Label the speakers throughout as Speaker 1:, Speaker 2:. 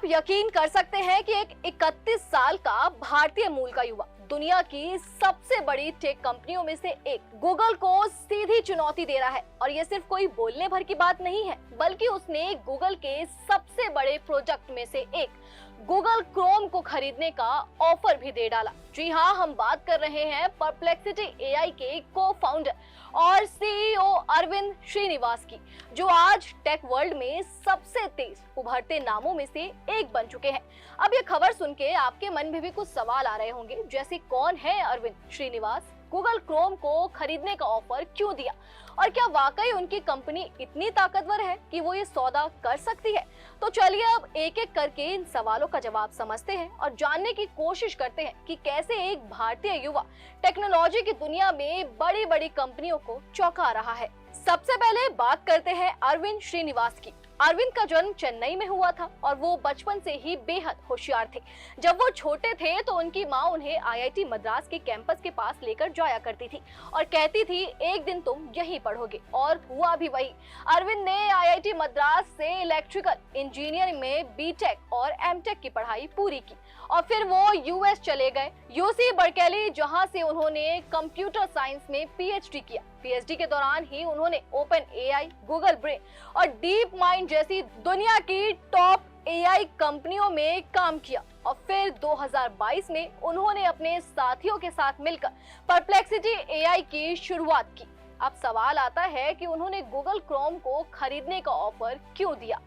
Speaker 1: यकीन कर सकते हैं कि एक 31 साल का भारतीय मूल का युवा दुनिया की सबसे बड़ी टेक कंपनियों में से एक गूगल को सीधी चुनौती दे रहा है। और ये सिर्फ कोई बोलने भर की बात नहीं है, बल्कि उसने गूगल के सबसे बड़े प्रोजेक्ट में से एक गूगल क्रोम को खरीदने का ऑफर भी दे डाला। जी हाँ, हम बात कर रहे हैं परप्लेक्सिटी एआई के को फाउंडर और सीईओ अरविंद श्रीनिवास की, जो आज टेक वर्ल्ड में सबसे तेज उभरते नामों में से एक बन चुके हैं। अब ये खबर सुन के आपके मन में भी कुछ सवाल आ रहे होंगे, जैसे कौन है अरविंद श्रीनिवास, गूगल क्रोम को खरीदने का ऑफर क्यों दिया, और क्या वाकई उनकी कंपनी इतनी ताकतवर है कि वो ये सौदा कर सकती है। तो चलिए अब एक एक करके इन सवालों का जवाब समझते हैं और जानने की कोशिश करते हैं कि कैसे एक भारतीय युवा टेक्नोलॉजी की दुनिया में बड़ी बड़ी कंपनियों को चौंका रहा है। सबसे पहले बात करते हैं अरविंद श्रीनिवास की। अरविंद का जन्म चेन्नई में हुआ था और वो बचपन से ही बेहद होशियार थे। जब वो छोटे थे तो उनकी माँ उन्हें आईआईटी मद्रास के कैंपस के पास लेकर जाया करती थी और कहती थी एक दिन तुम यहीं पढ़ोगे, और हुआ भी वही। अरविंद ने आईआईटी मद्रास से इलेक्ट्रिकल इंजीनियरिंग में बीटेक और एमटेक की पढ़ाई पूरी की और फिर वो यूएस चले गए, यूसी बर्कली, जहां से उन्होंने कंप्यूटर साइंस में पीएचडी किया। पीएचडी के दौरान ही उन्होंने ओपन एआई, गूगल ब्रेन और डीप माइंड जैसी दुनिया की टॉप एआई कंपनियों में काम किया और फिर 2022 में उन्होंने अपने साथियों के साथ मिलकर परप्लेक्सिटी एआई की शुरुआत की। अब सवाल आता है कि उन्होंने गूगल क्रोम को खरीदने का ऑफर क्यों दिया।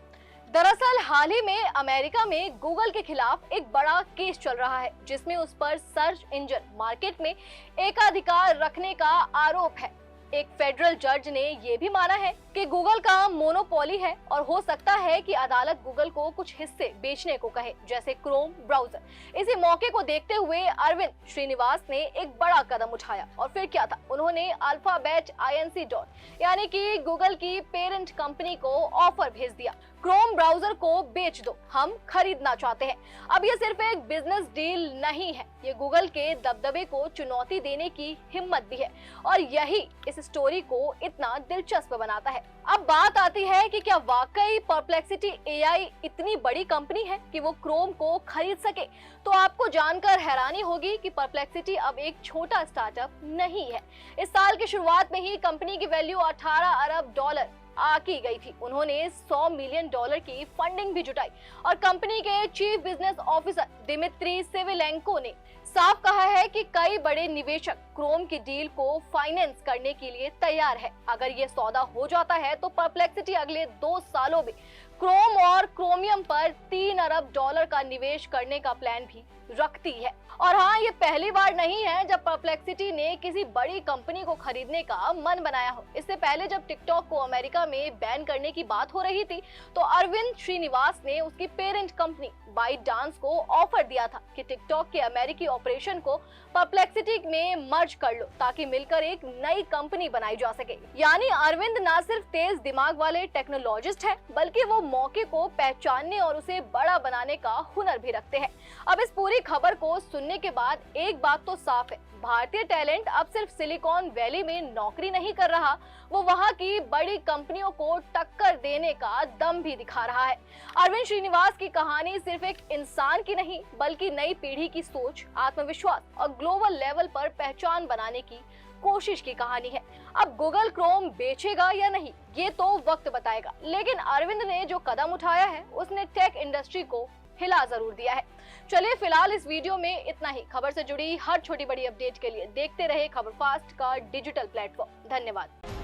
Speaker 1: दरअसल हाल ही में अमेरिका में गूगल के खिलाफ एक बड़ा केस चल रहा है, जिसमें उस पर सर्च इंजन मार्केट में एकाधिकार रखने का आरोप है। एक फेडरल जज ने यह भी माना है कि गूगल का मोनोपोली है और हो सकता है कि अदालत गूगल को कुछ हिस्से बेचने को कहे, जैसे क्रोम ब्राउजर। इसी मौके को देखते हुए अरविंद श्रीनिवास ने एक बड़ा कदम उठाया और फिर क्या था, उन्होंने अल्फाबेट इंक यानी कि गूगल की पेरेंट कंपनी को ऑफर भेज दिया, क्रोम ब्राउजर को बेच दो, हम खरीदना चाहते हैं। अब ये सिर्फ एक बिजनेस डील नहीं है, ये गूगल के दबदबे को चुनौती देने की हिम्मत भी है और यही इस स्टोरी को इतना दिलचस्प बनाता है। अब बात आती है कि क्या वाकई परप्लेक्सिटी एआई इतनी बड़ी कंपनी है कि वो क्रोम को खरीद सके। तो आपको जानकर हैरानी होगी कि परप्लेक्सिटी अब एक छोटा स्टार्टअप नहीं है। इस साल की शुरुआत में ही कंपनी की वैल्यू 18 अरब डॉलर आकी गई थी। उन्होंने $100 मिलियन की फंडिंग भी जुटाई और कंपनी के चीफ बिजनेस ऑफिसर दिमित्री सिविलेंको ने साफ कहा है कि कई बड़े निवेशक क्रोम की डील को फाइनेंस करने के लिए तैयार है। अगर ये सौदा हो जाता है तो परप्लेक्सिटी अगले 2 सालों में क्रोम और क्रोमियम पर $3 अरब का निवेश करने का प्लान भी रखती है। और हाँ, ये पहली बार नहीं है जब परप्लेक्सिटी ने किसी बड़ी कंपनी को खरीदने का मन बनाया हो। इससे पहले जब टिकटॉक को अमेरिका में बैन करने की बात हो रही थी तो अरविंद श्रीनिवास ने उसकी पेरेंट कंपनी बाइटडांस को ऑफर दिया था कि टिकटॉक के अमेरिकी ऑपरेशन को परप्लेक्सिटी में मर्ज कर लो ताकि मिलकर एक नई कंपनी बनाई जा सके। यानी अरविंद न सिर्फ तेज दिमाग वाले टेक्नोलॉजिस्ट है, बल्कि वो मौके को पहचानने और उसे बड़ा बनाने का हुनर भी रखते हैं। अब इस पूरी खबर को सुनने के बाद एक बात तो साफ है, भारतीय टैलेंट अब सिर्फ सिलिकॉन वैली में नौकरी नहीं कर रहा, वो वहां की बड़ी कंपनियों को टक्कर देने का दम भी दिखा रहा है। अरविंद श्रीनिवास की कहानी सिर्फ एक इंसान की नहीं, बल्कि नई पीढ़ी की सोच, आत्मविश्वास और ग्लोबल लेवल पर पहचान बनाने की कोशिश की कहानी है। अब गूगल क्रोम बेचेगा या नहीं, ये तो वक्त बताएगा, लेकिन अरविंद ने जो कदम उठाया है उसने टेक इंडस्ट्री को हिला जरूर दिया है। चलिए फिलहाल इस वीडियो में इतना ही। खबर से जुड़ी हर छोटी बड़ी अपडेट के लिए देखते रहे खबर फास्ट का डिजिटल प्लेटफॉर्म। धन्यवाद।